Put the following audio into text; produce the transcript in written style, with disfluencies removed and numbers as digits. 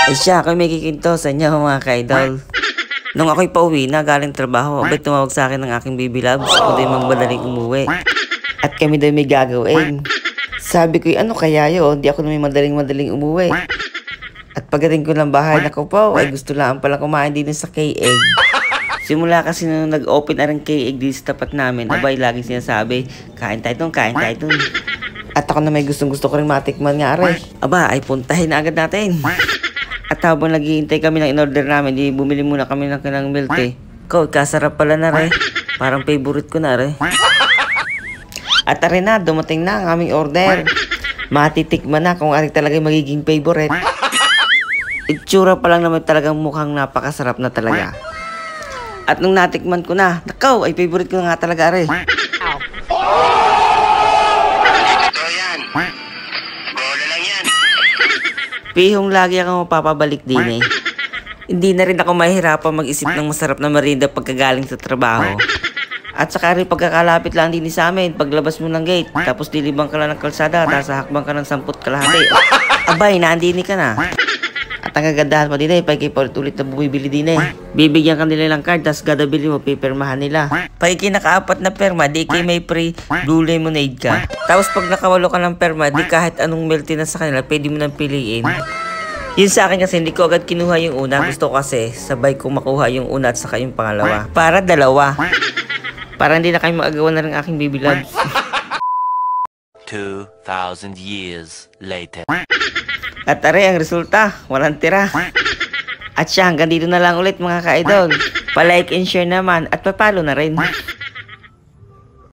Ay siya, ako'y may kikinto sa inyo mga ka-idol. Nung ako'y pauwi na galing trabaho, abay tumawag sa akin ng aking baby loves kung di magmadaling umuwi. At kami daw may gagawin. Sabi ko, ano kaya yun? Di ako na may madaling umuwi. At pagdating ko ng bahay, naku po, ay gusto lang pala kumain din sa K-egg. Simula kasi nung nag-open na rin K-egg din sa tapat namin, abay laging sinasabi, kain tayo dun, kain tayo dun. At ako na may gusto ko rin matikman nga rin. Aba, ay puntahin na agad natin. At habang naghihintay kami ng in-order namin, di bumili muna kami ng kinang milk tea. Ikaw, kasarap pala na rin. Parang favorite ko na rin. At tari na, dumating na ang aming order. Matitikman na kung ari talaga magiging favorite. Itsura pa lang naman talagang mukhang napakasarap na talaga. At nung natikman ko na, nakaw, ay favorite ko na nga talaga rin. Pihong lagi ako mapapabalik din eh. Hindi na rin ako mahihirapan mag-isip ng masarap na merienda pagkagaling sa trabaho. At saka rin pagkakalapit lang din sa amin, paglabas mo ng gate, tapos dilibang ka lang ng kalsada, tapos hakbang ka ng 10 kalahati. Abay, naandini ka na. At ang kagandahan pa din eh, pag ulit na bumibili din eh. Bibigyan ka nila ng card, tapos gadabili mo, pipirmahan nila. Pag ikinaka-4 na perma, di kayo may free blue lemonade ka. Tapos pag nakawalo ka ng perma, di kahit anong milk tea na sa kanila, pwede mo nang piliin. Yun sa akin kasi hindi ko agad kinuha yung una. Gusto ko kasi sabay ko makuha yung una at saka yung pangalawa. Para dalawa. Para hindi na kayo mag-agawan na rin aking baby loves. 2,000 years later. At are ang resulta, walang tira. At siya, hanggang dito na lang ulit mga ka-idol. Pa-like and share naman at pa-follow na rin.